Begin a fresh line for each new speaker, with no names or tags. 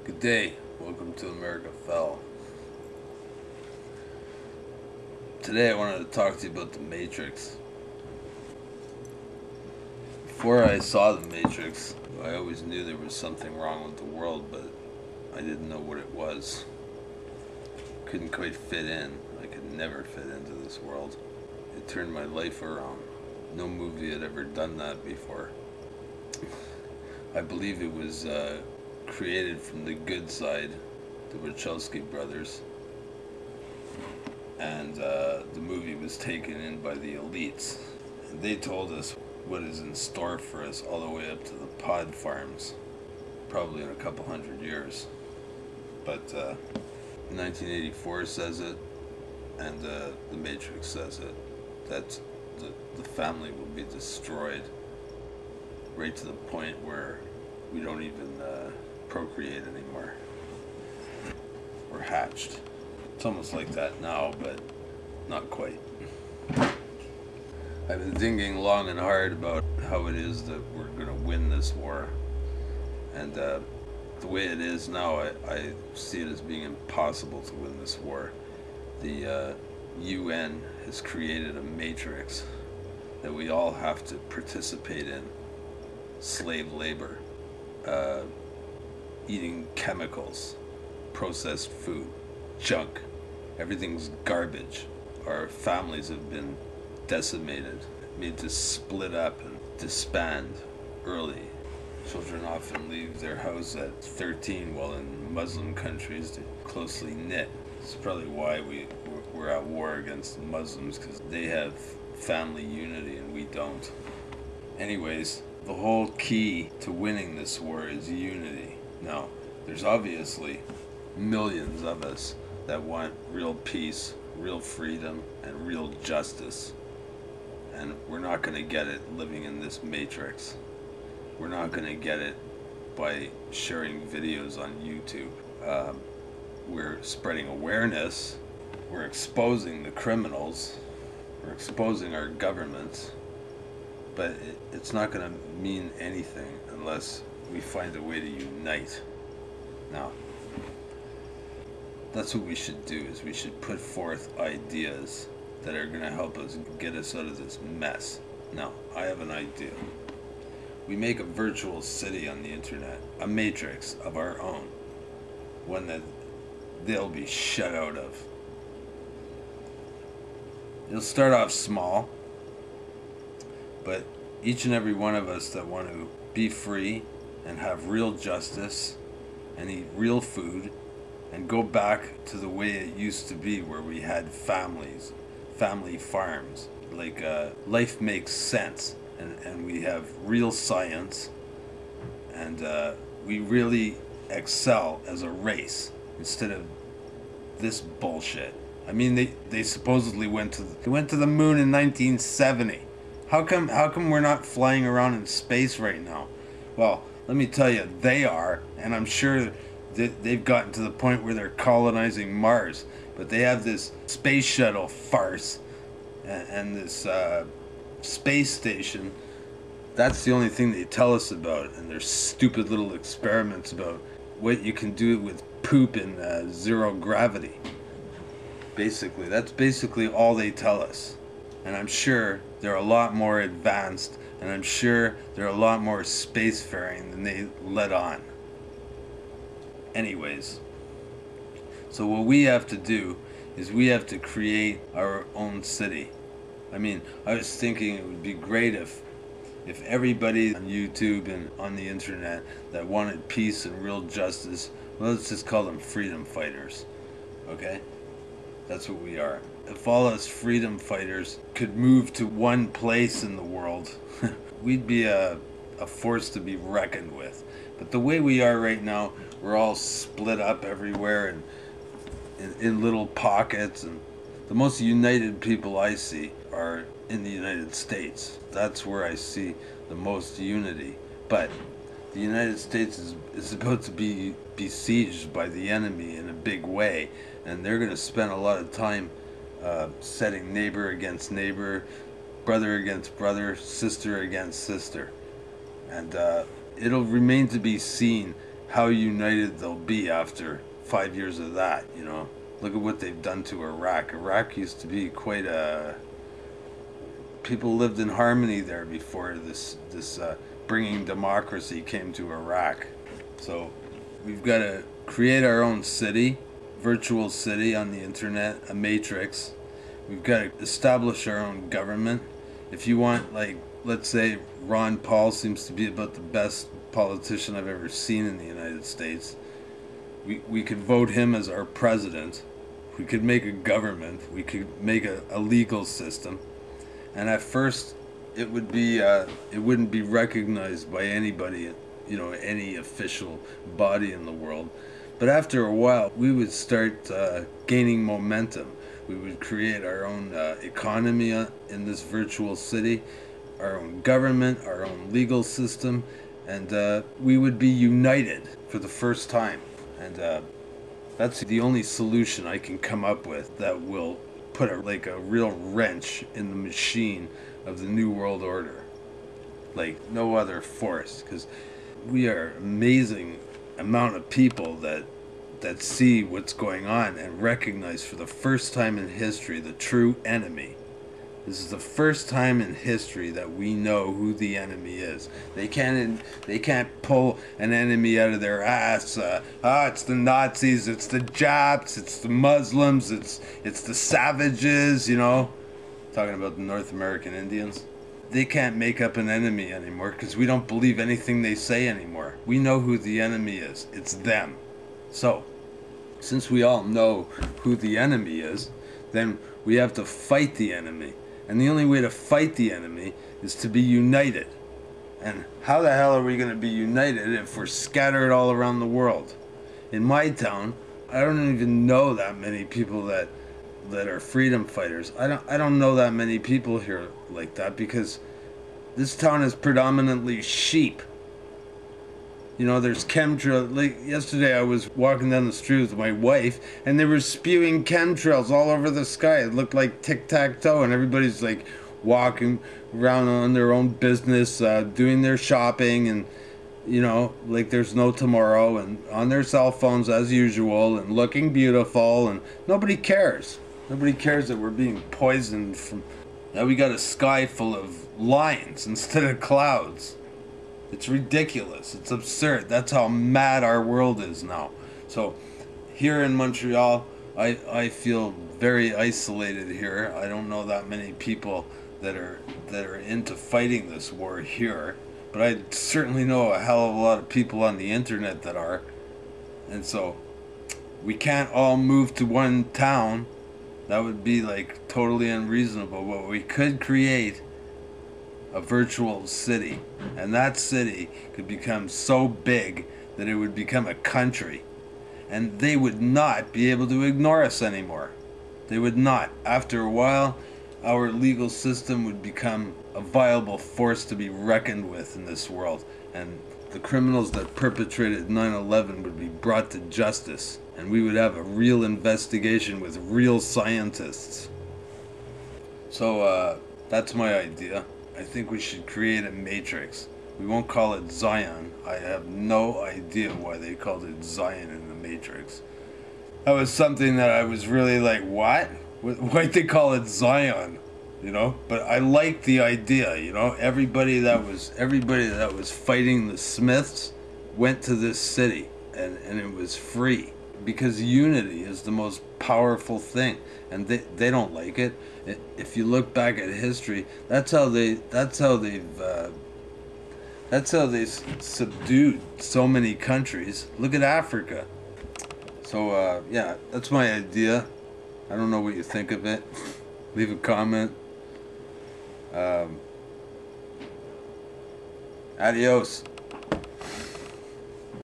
Good day. Welcome to AmericaFell. Today I wanted to talk to you about the Matrix. Before I saw the Matrix, I always knew there was something wrong with the world, but I didn't know what it was. Couldn't quite fit in. I could never fit into this world. It turned my life around. No movie had ever done that before. I believe it was created from the good side, the Wachowski brothers, and the movie was taken in by the elites. And they told us what is in store for us all the way up to the pod farms, probably in a couple hundred years. But 1984 says it, and the Matrix says it, that the family will be destroyed right to the point where we don't even procreate anymore. We're hatched. It's almost like that now, but not quite. I've been thinking long and hard about how it is that we're going to win this war. And the way it is now, I see it as being impossible to win this war. The UN has created a matrix that we all have to participate in. Slave labor, eating chemicals, processed food, junk. Everything's garbage. Our families have been decimated, made to split up and disband early. Children often leave their house at 13, while in Muslim countries they're closely knit. It's probably why we're at war against Muslims, because they have family unity and we don't. Anyways, the whole key to winning this war is unity. Now, there's obviously millions of us that want real peace, real freedom, and real justice. And we're not going to get it living in this matrix. We're not going to get it by sharing videos on YouTube. We're spreading awareness. We're exposing the criminals. We're exposing our governments. But it's not going to mean anything unless we find a way to unite. Now, that's what we should do, is we should put forth ideas that are going to help us get us out of this mess. Now, I have an idea. We make a virtual city on the internet, a matrix of our own, one that they'll be shut out of. It'll start off small, but each and every one of us that want to be free and have real justice and eat real food and go back to the way it used to be, where we had families, family farms, like life makes sense, and we have real science, and we really excel as a race instead of this bullshit. I mean, they supposedly went to the moon in 1970. How come we're not flying around in space right now? Well, let me tell you, they are, and I'm sure that they've gotten to the point where they're colonizing Mars. But they have this space shuttle farce and this space station. That's the only thing they tell us about, and their stupid little experiments about what you can do with poop in zero gravity. Basically, that's basically all they tell us. And I'm sure they're a lot more advanced, and I'm sure they're a lot more spacefaring than they let on. Anyways, so what we have to do is we have to create our own city. I mean, I was thinking it would be great if everybody on YouTube and on the internet that wanted peace and real justice, well, let's just call them freedom fighters, okay? That's what we are. If all us freedom fighters could move to one place in the world, we'd be a force to be reckoned with. But the way we are right now, we're all split up everywhere and in little pockets. And the most united people I see are in the United States. That's where I see the most unity. But the United States is about to be besieged by the enemy in a big way, and they're going to spend a lot of time setting neighbor against neighbor, brother against brother, sister against sister. And it'll remain to be seen how united they'll be after 5 years of that, you know. Look at what they've done to Iraq. Iraq used to be quite a... People lived in harmony there before this bringing democracy came to Iraq. So we've got to create our own city, virtual city on the internet, a matrix. We've got to establish our own government. If you want, like, let's say Ron Paul seems to be about the best politician I've ever seen in the United States. We could vote him as our president. We could make a government. We could make a legal system. And at first, it wouldn't be recognized by anybody, you know, any official body in the world. But after a while, we would start gaining momentum. We would create our own economy in this virtual city, our own government, our own legal system, and we would be united for the first time. And that's the only solution I can come up with that will put a real wrench in the machine of the New World Order, like no other force, because we are amazing amount of people that see what's going on and recognize for the first time in history the true enemy. This is the first time in history that we know who the enemy is. They can't pull an enemy out of their ass. It's the Nazis, it's the Japs, it's the Muslims, it's the savages, you know. Talking about the North American Indians. They can't make up an enemy anymore because we don't believe anything they say anymore. We know who the enemy is. It's them. So, since we all know who the enemy is, then we have to fight the enemy. And the only way to fight the enemy is to be united. And how the hell are we going to be united if we're scattered all around the world? In my town, I don't even know that many people that are freedom fighters. I don't know that many people here like that because this town is predominantly sheep. You know, there's chemtrails. Like yesterday I was walking down the street with my wife and they were spewing chemtrails all over the sky. It looked like tic-tac-toe and everybody's like walking around on their own business, doing their shopping and, you know, like there's no tomorrow and on their cell phones as usual and looking beautiful and nobody cares. Nobody cares that we're being poisoned from... Now we got a sky full of lines instead of clouds. It's ridiculous. It's absurd. That's how mad our world is now. So here in Montreal, I feel very isolated here. I don't know that many people that are into fighting this war here. But I certainly know a hell of a lot of people on the internet that are. And so we can't all move to one town. That would be like totally unreasonable. But we could create a virtual city, and that city could become so big that it would become a country, and they would not be able to ignore us anymore. They would not. After a while, our legal system would become a viable force to be reckoned with in this world, and the criminals that perpetrated 9/11 would be brought to justice, and we would have a real investigation with real scientists. So that's my idea. I think we should create a matrix. We won't call it Zion. I have no idea why they called it Zion in the Matrix. That was something that I was really like, what? Why'd they call it Zion? You know? But I liked the idea, you know? Everybody that was fighting the Smiths went to this city and it was free. Because unity is the most powerful thing, and they don't like it. If you look back at history, that's how they subdued so many countries. Look at Africa. So yeah, that's my idea. I don't know what you think of it. Leave a comment. Adios.